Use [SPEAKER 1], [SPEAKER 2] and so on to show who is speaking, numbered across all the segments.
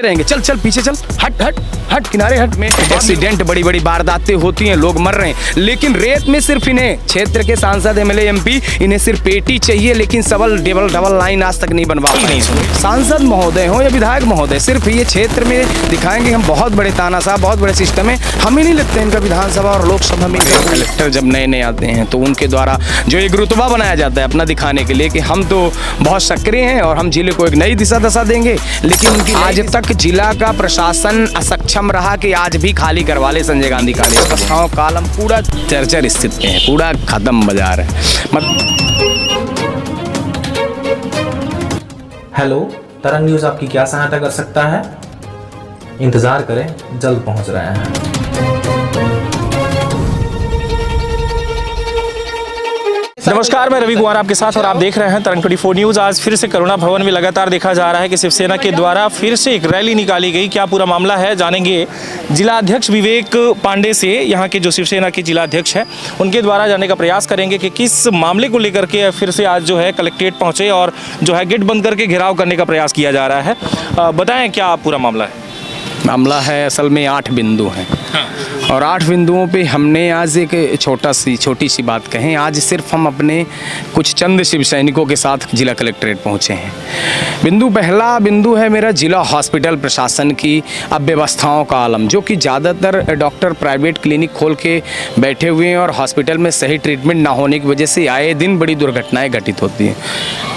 [SPEAKER 1] रहेंगे। चल चल पीछे चल, हट हट हट, किनारे हट। में एक्सीडेंट, बड़ी बड़ी वारदातें होती हैं, लोग मर रहे हैं, लेकिन रेत में सिर्फ इन्हें, क्षेत्र के सांसद एमएलए एमपी, इन्हें सिर्फ पेटी चाहिए, लेकिन सबल डबल लाइन आज तक नहीं बनवा पाए। सांसद महोदय हो या विधायक महोदय, सिर्फ ये क्षेत्र में दिखाएंगे हम बहुत बड़े तानाशाह, बहुत बड़े सिस्टम है, हमें नहीं लगता इनका विधानसभा और लोकसभा में। कलेक्टर जब नए नए आते हैं तो उनके द्वारा जो एक रुतबा बनाया जाता है अपना दिखाने के लिए कि हम तो बहुत सक्रिय हैं और हम जिले को एक नई दिशा दशा देंगे, लेकिन उनकी आज तक जिला का प्रशासन असक्षम रहा कि आज भी खाली करवा ले संजय गांधी कॉलेज। व्यवस्थाओं कालम पूरा चर्चर स्थिति है, पूरा खत्म बाजार है।
[SPEAKER 2] हेलो, तरंग न्यूज़ आपकी क्या सहायता कर सकता है? इंतजार करें, जल्द पहुंच रहे हैं।
[SPEAKER 3] नमस्कार, मैं रवि कुमार आपके साथ और आप देख रहे हैं तरंग 24 न्यूज़। आज फिर से करुणा भवन में लगातार देखा जा रहा है कि शिवसेना के द्वारा फिर से एक रैली निकाली गई। क्या पूरा मामला है जानेंगे जिला अध्यक्ष विवेक पांडे से, यहाँ के जो शिवसेना के जिला अध्यक्ष हैं उनके द्वारा जानने का प्रयास करेंगे कि किस मामले को लेकर के फिर से आज जो है कलेक्ट्रेट पहुँचे और जो है गेट बंद करके घेराव करने का प्रयास किया जा रहा है। बताएं क्या पूरा मामला है?
[SPEAKER 1] मामला है असल में 8 बिंदु हैं और 8 बिंदुओं पे हमने आज एक छोटी सी बात कहें। आज सिर्फ हम अपने कुछ चंद शिव सैनिकों के साथ जिला कलेक्ट्रेट पहुंचे हैं। पहला बिंदु है मेरा जिला हॉस्पिटल प्रशासन की अव्यवस्थाओं का आलम, जो कि ज़्यादातर डॉक्टर प्राइवेट क्लिनिक खोल के बैठे हुए हैं और हॉस्पिटल में सही ट्रीटमेंट ना होने की वजह से आए दिन बड़ी दुर्घटनाएँ घटित होती हैं।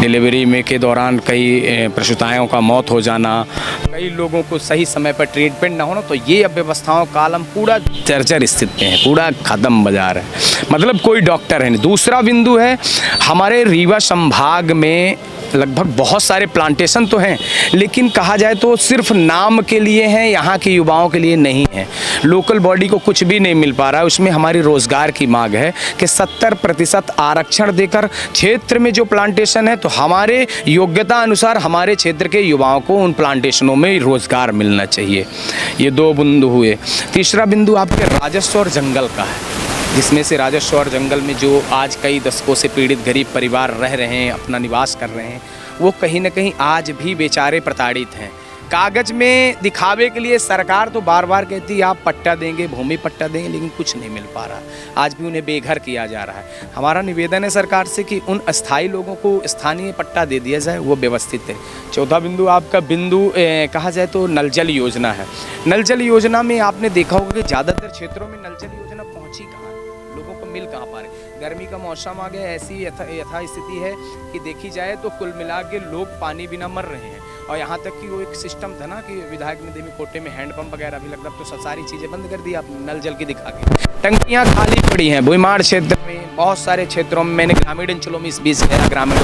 [SPEAKER 1] डिलीवरी में के दौरान कई प्रसूताओं का मौत हो जाना, कई लोगों को सही समय पर ट्रीटमेंट ना होना, तो ये अव्यवस्थाओं का आलम पूरा चर्चर स्थित है, पूरा खत्म बाजार है, मतलब कोई डॉक्टर है नहीं। दूसरा बिंदु है हमारे रीवा संभाग में लगभग बहुत सारे प्लांटेशन तो हैं, लेकिन कहा जाए तो सिर्फ नाम के लिए हैं, यहाँ के युवाओं के लिए नहीं है। लोकल बॉडी को कुछ भी नहीं मिल पा रहा है। उसमें हमारी रोज़गार की मांग है कि 70% आरक्षण देकर क्षेत्र में जो प्लांटेशन है तो हमारे योग्यता अनुसार हमारे क्षेत्र के युवाओं को उन प्लांटेशनों में रोज़गार मिलना चाहिए। ये 2 बिंदु हुए। तीसरा बिंदु आपके राजस्व और जंगल का है, जिसमें से राजस्व और जंगल में जो आज कई दशकों से पीड़ित गरीब परिवार रह रहे हैं, अपना निवास कर रहे हैं, वो कहीं ना कहीं आज भी बेचारे प्रताड़ित हैं। कागज़ में दिखावे के लिए सरकार तो बार बार कहती है आप पट्टा देंगे, भूमि पट्टा देंगे, लेकिन कुछ नहीं मिल पा रहा। आज भी उन्हें बेघर किया जा रहा है। हमारा निवेदन है सरकार से कि उन अस्थायी लोगों को स्थानीय पट्टा दे दिया जाए, वो व्यवस्थित है। चौथा बिंदु आपका कहा जाए तो नल जल योजना है। नल जल योजना में आपने देखा होगा कि ज़्यादातर क्षेत्रों में नल जल योजना पहुँची कहाँ, लोगों को मिल कहाँ पा रहे। गर्मी का मौसम आ गया, ऐसी यथा स्थिति है कि देखी जाए तो कुल मिला के लोग पानी बिना मर रहे हैं। और यहाँ तक कि वो एक सिस्टम था ना कि विधायक ने देवी कोटे में हैंडपंप वगैरह भी लगता, तो सारी चीज़ें बंद कर दी आप नल जल की दिखा के। टंकियाँ खाली पड़ी हैं भूमाड़ क्षेत्र में, बहुत सारे क्षेत्रों में। मैंने ग्रामीण अंचलों में इस बीच गया, ग्रामीण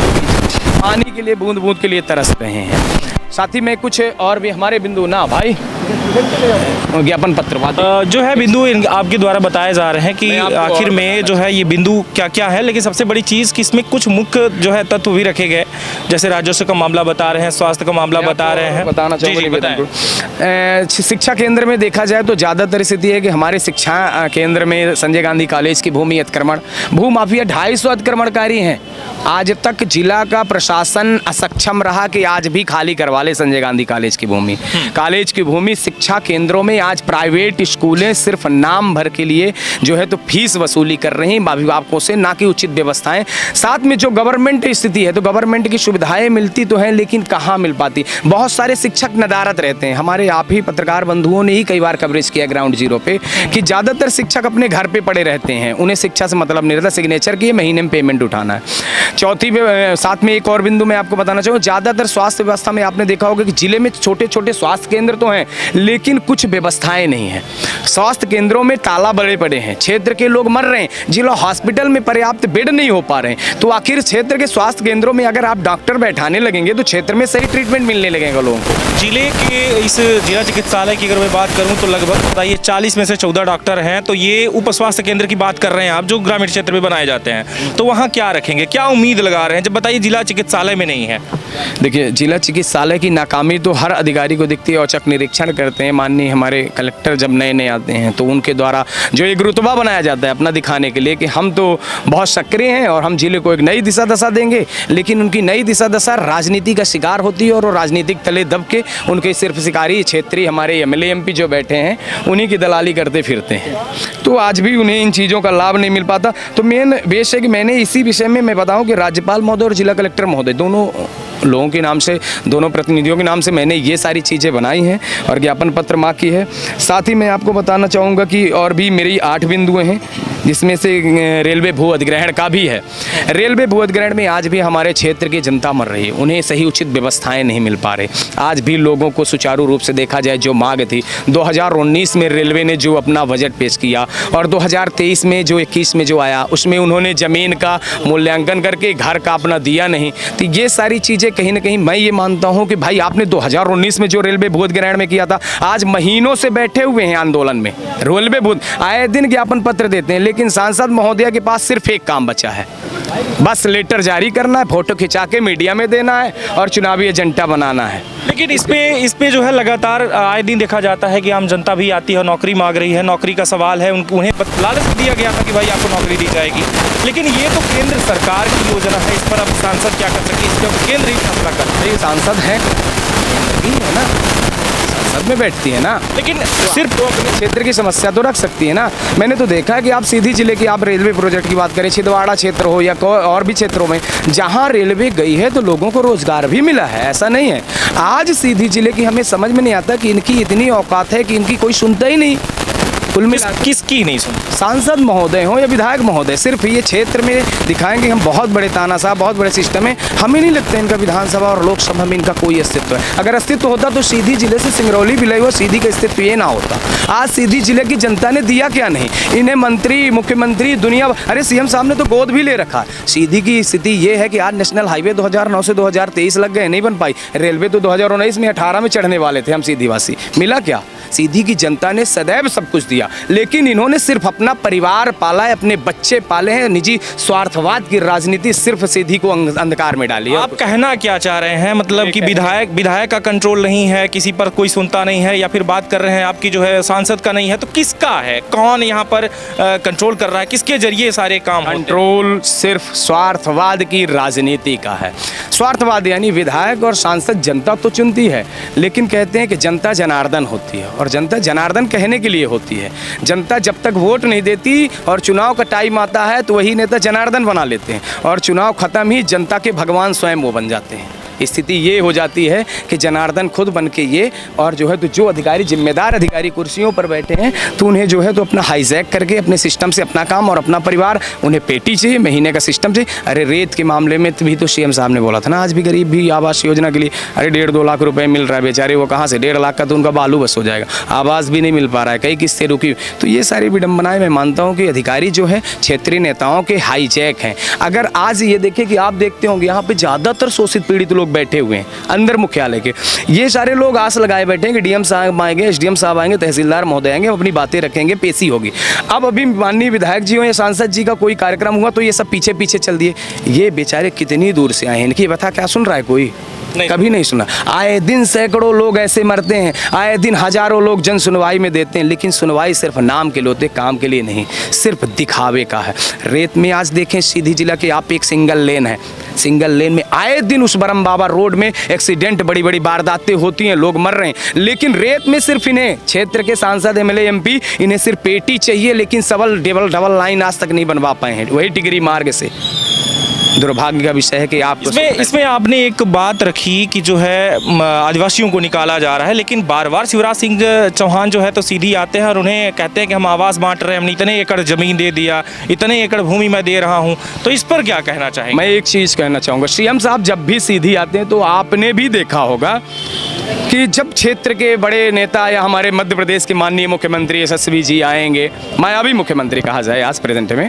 [SPEAKER 1] पानी के लिए बूंद बूंद के लिए तरस रहे हैं। साथ ही में कुछ और भी हमारे बिंदु ना भाई ज्ञापन पत्र
[SPEAKER 3] जो है बिंदु आपके द्वारा बताए जा रहे हैं कि आखिर में जो है ये बिंदु क्या क्या है, लेकिन सबसे बड़ी चीज़ कि इसमें कुछ मुख्य जो है तत्व भी रखे गए, जैसे राजस्व का मामला बता रहे हैं, स्वास्थ्य का मामला बता रहे हैं।
[SPEAKER 1] बताना चाहूँगा शिक्षा केंद्र में देखा जाए तो ज़्यादातर स्थिति है कि हमारे शिक्षा केंद्र में संजय गांधी कॉलेज की भूमि अतिक्रमण, भूमाफिया 250 अतिक्रमणकारी हैं। आज तक जिला का प्रशासन असक्षम रहा कि आज भी खाली करवा ले संजय गांधी कॉलेज की भूमि। कॉलेज की भूमि शिक्षा केंद्रों में आज प्राइवेट स्कूलें सिर्फ नाम भर के लिए जो है तो फीस वसूली कर रही हैं अभिभावकों से, ना कि उचित व्यवस्थाएं। साथ में जो गवर्नमेंट स्थिति है तो गवर्नमेंट की सुविधाएं मिलती तो हैं, लेकिन कहाँ मिल पाती। बहुत सारे शिक्षक नदारत रहते हैं। हमारे आप ही पत्रकार बंधुओं ने ही कई बार कवरेज किया ग्राउंड जीरो पे कि ज़्यादातर शिक्षक अपने घर पे पड़े रहते हैं, उन्हें शिक्षा से मतलब नहीं रहता, सिग्नेचर की महीने में पेमेंट उठाना है। चौथी साथ में एक और बिंदु मैं आपको बताना चाहूँ, ज़्यादातर स्वास्थ्य व्यवस्था में आपने देखा होगा कि जिले में छोटे छोटे स्वास्थ्य केंद्र तो हैं, लेकिन कुछ व्यवस्थाएं नहीं हैं। स्वास्थ्य केंद्रों में ताला बड़े पड़े हैं, क्षेत्र के लोग मर रहे हैं, जिला हॉस्पिटल में पर्याप्त बेड नहीं हो पा रहे हैं। तो आखिर क्षेत्र के स्वास्थ्य केंद्रों में अगर आप डॉक्टर बैठाने लगेंगे तो क्षेत्र में सही ट्रीटमेंट मिलने लगेगा लोगों को।
[SPEAKER 3] जिले के इस जिला चिकित्सालय की अगर मैं बात करूं तो लगभग बताइए 40 में से 14 डॉक्टर हैं, तो ये उप स्वास्थ्य केंद्र की बात कर रहे हैं आप जो ग्रामीण क्षेत्र में बनाए जाते हैं, तो वहाँ क्या रखेंगे, क्या उम्मीद लगा रहे हैं जब बताइए जिला चिकित्सालय में नहीं है?
[SPEAKER 1] देखिए, जिला चिकित्सालय की नाकामी तो हर अधिकारी को दिखती है। औचक निरीक्षण करते हैं माननीय हमारे कलेक्टर जब नए नए आते हैं तो उनके द्वारा जो एक रुतबा बनाया जाता है अपना दिखाने के लिए कि हम तो बहुत सक्रिय हैं और हम जिले को एक नई दिशा दशा देंगे, लेकिन उनकी नई दिशा दशा राजनीति का शिकार होती है और वो राजनीतिक तले दब के उनके सिर्फ शिकारी क्षेत्रीय हमारे एमएलए एमपी जो बैठे हैं उन्हीं की दलाली करते फिरते हैं। तो आज भी उन्हें इन चीज़ों का लाभ नहीं मिल पाता। तो मेन बेस है कि मैंने इसी विषय में मैं बताऊं कि राज्यपाल महोदय और जिला कलेक्टर महोदय दोनों लोगों के नाम से, दोनों प्रतिनिधियों के नाम से मैंने ये सारी चीज़ें बनाई हैं और ज्ञापन पत्र मांग की है। साथ ही मैं आपको बताना चाहूँगा कि और भी मेरी 8 बिंदुएं हैं, जिसमें से रेलवे भू अधिग्रहण का भी है। रेलवे भू अधिग्रहण में आज भी हमारे क्षेत्र की जनता मर रही है, उन्हें सही उचित व्यवस्थाएं नहीं मिल पा रही। आज भी लोगों को सुचारू रूप से देखा जाए, जो मांग थी 2019 में रेलवे ने जो अपना बजट पेश किया और 2023 में जो 21 में जो आया उसमें उन्होंने ज़मीन का मूल्यांकन करके घर का अपना दिया नहीं। तो ये सारी चीज़ें कहीं ना कहीं मैं ये मानता हूँ कि भाई आपने 2019 में जो रेलवे भू अधिग्रहण में किया था, आज महीनों से बैठे हुए हैं आंदोलन में। रेलवे भू आए दिन ज्ञापन पत्र देते हैं, लेकिन सांसद महोदया के पास सिर्फ एक काम बचा है, बस लेटर जारी करना है, फोटो खिंचा के मीडिया में देना है और चुनावी एजेंडा बनाना है।
[SPEAKER 3] लेकिन इस पे जो है लगातार आए दिन देखा जाता है कि आम जनता भी आती है, नौकरी मांग रही है, नौकरी का सवाल है, उन्हें लालच दिया गया था कि भाई आपको नौकरी दी जाएगी। लेकिन ये तो केंद्र सरकार की योजना है, इस पर अब सांसद क्या कर सके, इसका केंद्र ही फैसला करता है।
[SPEAKER 1] सांसद है ना, संसद में बैठती है ना,
[SPEAKER 3] लेकिन
[SPEAKER 1] सिर्फ तो अपने क्षेत्र की समस्या तो रख सकती है ना। मैंने तो देखा है कि आप सीधी जिले की आप रेलवे प्रोजेक्ट की बात करें, छिंदवाड़ा क्षेत्र हो या और भी क्षेत्रों में जहां रेलवे गई है तो लोगों को रोजगार भी मिला है, ऐसा नहीं है। आज सीधी जिले की हमें समझ में नहीं आता कि इनकी इतनी औकात है कि इनकी कोई सुनता ही नहीं। कुल मिला
[SPEAKER 3] किसकी नहीं सुन,
[SPEAKER 1] सांसद महोदय हो या विधायक महोदय, सिर्फ ये क्षेत्र में दिखाएंगे हम बहुत बड़े तानाशाह, बहुत बड़े सिस्टम है। हमें नहीं लगता इनका विधानसभा और लोकसभा में इनका कोई अस्तित्व है। अगर अस्तित्व होता तो सीधी जिले से सिंगरौली विलय हुआ सीधी का अस्तित्व ये ना होता। आज सीधी जिले की जनता ने दिया क्या नहीं, इन्हें मंत्री मुख्यमंत्री दुनिया, अरे सीएम साहब ने तो गोद भी ले रखा। सीधी की स्थिति ये है कि आज नेशनल हाईवे 2009 से 2023 लग गए, नहीं बन पाई। रेलवे तो 2019 में 18 में चढ़ने वाले थे हम सीधीवासी, मिला क्या? सीधी की जनता ने सदैव सब कुछ दिया, लेकिन इन्होंने सिर्फ अपना परिवार पाला है, अपने बच्चे पाले हैं। निजी स्वार्थवाद की राजनीति सिर्फ सीधी को अंधकार में डाली है।
[SPEAKER 3] आप कहना क्या चाह रहे हैं, मतलब कि विधायक का कंट्रोल नहीं है, किसी पर कोई सुनता नहीं है, या फिर बात कर रहे हैं आपकी जो है सांसद का नहीं है, तो किसका है? कौन यहाँ पर कंट्रोल कर रहा है? किसके जरिए सारे काम?
[SPEAKER 1] कंट्रोल सिर्फ स्वार्थवाद की राजनीति का है। स्वार्थवाद यानी विधायक और सांसद जनता तो चुनती है, लेकिन कहते हैं कि जनता जनार्दन होती है और जनता जनार्दन कहने के लिए होती है। जनता जब तक वोट नहीं देती और चुनाव का टाइम आता है तो वही नेता जनार्दन बना लेते हैं और चुनाव खत्म ही जनता के भगवान स्वयं वो बन जाते हैं। स्थिति ये हो जाती है कि जनार्दन खुद बन के ये और जो है तो जो अधिकारी जिम्मेदार अधिकारी कुर्सियों पर बैठे हैं तो उन्हें जो है तो अपना हाईजैक करके अपने सिस्टम से अपना काम और अपना परिवार, उन्हें पेटी चाहिए, महीने का सिस्टम चाहिए। अरे रेत के मामले में भी तो सीएम साहब ने बोला था ना, आज भी गरीब भी आवास योजना के लिए अरे 1.5-2 लाख रुपए मिल रहा है, बेचारे वो कहाँ से 1.5 लाख का तो उनका बालू बस हो जाएगा, आवास भी नहीं मिल पा रहा है, कई किस्तें रुकी। तो ये सारी विडम्बनाएं मैं मानता हूँ कि अधिकारी जो है क्षेत्रीय नेताओं के हाईजैक हैं। अगर आज ये देखें कि आप देखते होंगे यहाँ पे ज़्यादातर शोषित पीड़ित लोग बैठे हुए हैं अंदर मुख्यालय के, ये सारे लोग आस लगाए बैठे हैं कि डीएम साहब आएंगे, एसडीएम साहब आएंगे, तहसीलदार महोदय आएंगे, अपनी बातें रखेंगे, पेशी होगी। अब अभी माननीय विधायक जी हो या सांसद जी का कोई कार्यक्रम हुआ तो ये सब पीछे पीछे चल दिए। ये बेचारे कितनी दूर से आए हैं, इनकी बता क्या सुन रहा है कोई? कभी नहीं सुना। आए दिन सैकड़ों लोग ऐसे मरते हैं, आए दिन हजारों लोग जन सुनवाई में देते हैं, लेकिन सुनवाई सिर्फ नाम के लिए होते, काम के लिए नहीं, सिर्फ दिखावे का है। रेत में आज देखें सीधी जिला के आप एक सिंगल लेन है, सिंगल लेन में आए दिन उस बरम बाबा रोड में एक्सीडेंट, बड़ी बड़ी वारदातें होती हैं, लोग मर रहे हैं, लेकिन रेत में सिर्फ इन्हें क्षेत्र के सांसद एमएलए एमपी इन्हें सिर्फ पेटी चाहिए, लेकिन सबल डबल लाइन आज तक नहीं बनवा पाए हैं, वही टिगरी मार्ग से। दुर्भाग्य का विषय है कि आप
[SPEAKER 3] इसमें आपने एक बात रखी कि जो है आदिवासियों को निकाला जा रहा है, लेकिन बार बार शिवराज सिंह चौहान जो है तो सीधी आते हैं और उन्हें कहते हैं कि हम आवास बांट रहे हैं, हमने इतने एकड़ जमीन दे दिया, इतने एकड़ भूमि मैं दे रहा हूं, तो इस पर क्या कहना चाहेंगे?
[SPEAKER 1] मैं एक चीज़ कहना चाहूँगा, सीएम साहब जब भी सीधी आते हैं तो आपने भी देखा होगा कि जब क्षेत्र के बड़े नेता या हमारे मध्य प्रदेश के माननीय मुख्यमंत्री यशस्वी जी आएंगे, मायावी मुख्यमंत्री कहा जाए आज प्रेजेंट में,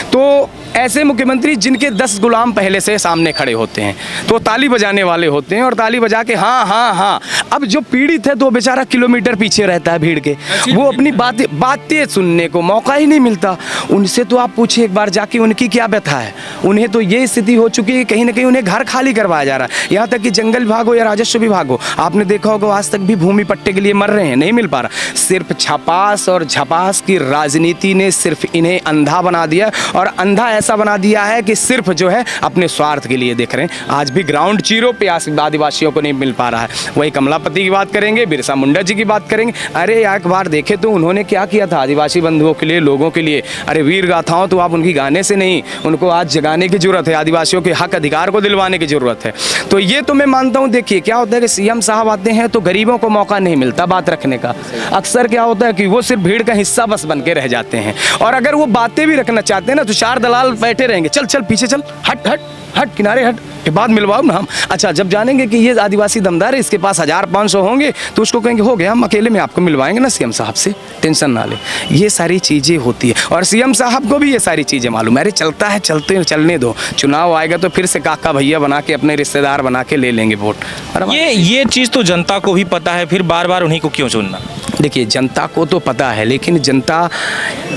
[SPEAKER 1] तो ऐसे मुख्यमंत्री जिनके 10 गुलाम पहले से सामने खड़े होते हैं, तो ताली बजाने वाले होते हैं और ताली बजा के हाँ हाँ हाँ। अब जो पीड़ित है तो बेचारा किलोमीटर पीछे रहता है भीड़ के, वो अपनी बातें सुनने को मौका ही नहीं मिलता। उनसे तो आप पूछिए एक बार जाके उनकी क्या व्यथा है। उन्हें तो ये स्थिति हो चुकी है, कहीं ना कहीं उन्हें घर खाली करवाया जा रहा है। यहाँ तक कि जंगल विभाग हो या राजस्व विभाग हो, आपने देखा होगा आज तक भी भूमि पट्टे के लिए मर रहे हैं, नहीं मिल पा रहा। सिर्फ छपास और झपास की राजनीति ने सिर्फ इन्हें अंधा बना दिया, और अंधा ऐसा बना दिया है कि सिर्फ जो है अपने स्वार्थ के लिए देख रहे हैं। आज भी ग्राउंड जीरो पे आदिवासियों को नहीं मिल पा रहा है। वही कमलापति की बात करेंगे, बिरसा मुंडा जी की बात करेंगे। अरे एक बार देखे तो उन्होंने क्या किया था आदिवासी बंधुओं के लिए, लोगों के लिए। अरे वीर गाथाओं तो आप उनकी गाने से नहीं, उनको आज जगाने की जरूरत है, आदिवासियों के हक अधिकार को दिलवाने की जरूरत है। तो ये तो मैं मानता हूँ। देखिए क्या होता है कि सीएम साहब आते हैं तो गरीबों को मौका नहीं मिलता बात रखने का। अक्सर क्या होता है कि वो सिर्फ भीड़ का हिस्सा बस बन के रह जाते हैं, और अगर वो बातें भी रखना चाहते हैं ना तो 4 दलाल बैठे रहेंगे, चल चल पीछे चल, हट हट हट, किनारे हट, के बाद मिलवाओ ना हम। अच्छा, जब जानेंगे कि ये आदिवासी दमदार है, इसके पास 1000-500 होंगे, तो उसको कहेंगे हो गया, हम अकेले में आपको मिलवाएंगे ना सीएम साहब से, टेंशन ना ले। ये सारी चीज़ें होती है, और सीएम साहब को भी ये सारी चीज़ें मालूम है। अरे चलता है, चलने दो, चुनाव आएगा तो फिर से काका भैया बना के, अपने रिश्तेदार बना के ले लेंगे वोट।
[SPEAKER 3] ये चीज़ तो जनता को भी पता है, फिर बार बार उन्हीं को क्यों चुनना?
[SPEAKER 1] देखिए जनता को तो पता है, लेकिन जनता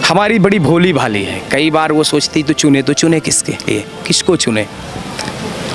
[SPEAKER 1] हमारी बड़ी भोली भाली है। कई बार वो सोचती तो चुने किसके लिए, किसको चुने।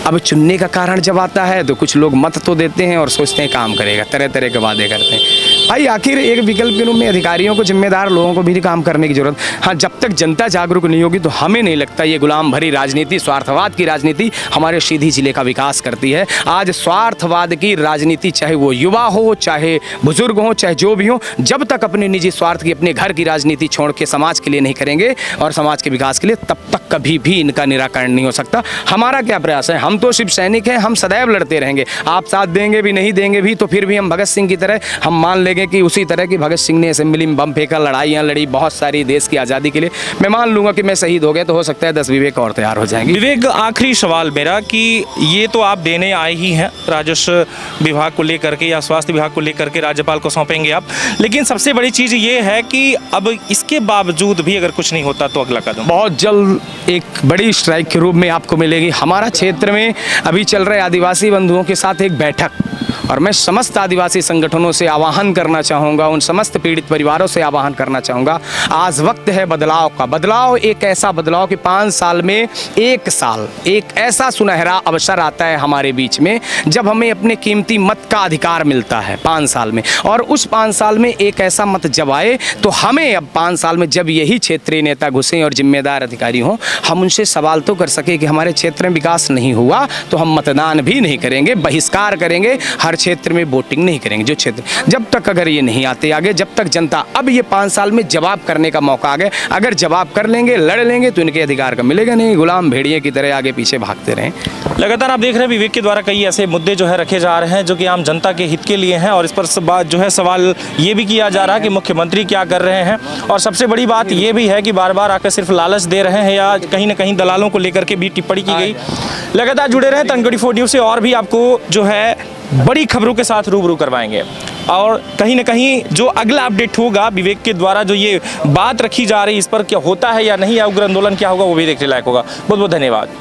[SPEAKER 1] अब चुनने का कारण जब आता है तो कुछ लोग मत तो देते हैं और सोचते हैं काम करेगा, तरह तरह के वादे करते हैं। भाई आखिर एक विकल्प के रूप में अधिकारियों को, जिम्मेदार लोगों को भी काम करने की जरूरत। हाँ, जब तक जनता जागरूक नहीं होगी तो हमें नहीं लगता ये गुलाम भरी राजनीति, स्वार्थवाद की राजनीति हमारे सीधी जिले का विकास करती है। आज स्वार्थवाद की राजनीति, चाहे वो युवा हो, चाहे बुजुर्ग हो, चाहे जो भी हो, जब तक अपने निजी स्वार्थ की, अपने घर की राजनीति छोड़ के समाज के लिए नहीं करेंगे और समाज के विकास के लिए, तब तक कभी भी इनका निराकरण नहीं हो सकता। हमारा क्या प्रयास है, हम तो शिव सैनिक हैं, हम सदैव लड़ते रहेंगे। आप साथ देंगे भी नहीं देंगे भी तो फिर भी हम भगत सिंह की तरह हम मान लेंगे कि उसी तरह की भगत सिंह ने असेंबली में बम फेंका, लड़ाइयाँ लड़ी बहुत सारी देश की आज़ादी के लिए। मैं मान लूंगा कि मैं शहीद हो गया तो हो सकता है 10 विवेक और तैयार हो जाएंगे।
[SPEAKER 3] विवेक, आखिरी सवाल मेरा कि ये तो आप देने आए ही हैं राजस्व विभाग को लेकर के या स्वास्थ्य विभाग को लेकर के, राज्यपाल को सौंपेंगे आप, लेकिन सबसे बड़ी चीज़ ये है कि अब इसके बावजूद भी अगर कुछ नहीं होता तो अगला कदम
[SPEAKER 1] बहुत जल्द एक बड़ी स्ट्राइक के रूप में आपको मिलेगी। हमारा क्षेत्र में अभी चल रहे आदिवासी बंधुओं के साथ एक बैठक, और मैं समस्त आदिवासी संगठनों से आह्वान करना चाहूँगा, उन समस्त पीड़ित परिवारों से आह्वान करना चाहूँगा, आज वक्त है बदलाव का। बदलाव, एक ऐसा बदलाव कि 5 साल में एक ऐसा सुनहरा अवसर आता है हमारे बीच में जब हमें अपने कीमती मत का अधिकार मिलता है 5 साल में। और उस 5 साल में एक ऐसा मत जब आए तो हमें अब 5 साल में जब यही क्षेत्रीय नेता घुसे और जिम्मेदार अधिकारी हों, हम उनसे सवाल तो कर सके कि हमारे क्षेत्र में विकास नहीं हुआ तो हम मतदान भी नहीं करेंगे, बहिष्कार करेंगे, हर क्षेत्र में वोटिंग नहीं करेंगे। जो क्षेत्र, जब तक अगर ये नहीं आते आगे, जब तक जनता, अब ये 5 साल में जवाब करने का मौका आ गया। अगर जवाब कर लेंगे, लड़ लेंगे तो इनके अधिकार का मिलेगा नहीं, गुलाम भेड़िए की तरह आगे पीछे भागते रहें।
[SPEAKER 3] लगातार आप देख रहे हैं विवेक के द्वारा कई ऐसे मुद्दे जो है रखे जा रहे हैं जो कि आम जनता के हित के लिए हैं, और इस पर जो है सवाल ये भी किया जा रहा है कि मुख्यमंत्री क्या कर रहे हैं। और सबसे बड़ी बात ये भी है कि बार बार आकर सिर्फ लालच दे रहे हैं, या कहीं ना कहीं दलालों को लेकर के भी टिप्पणी की गई। लगातार जुड़े रहें तरंग 24 न्यूज़ से, और भी आपको जो है बड़ी खबरों के साथ रूबरू करवाएंगे। और कहीं ना कहीं जो अगला अपडेट होगा विवेक के द्वारा जो ये बात रखी जा रही है, इस पर क्या होता है या नहीं, या उग्र आंदोलन क्या होगा, वो भी देखने लायक होगा। बहुत बहुत धन्यवाद।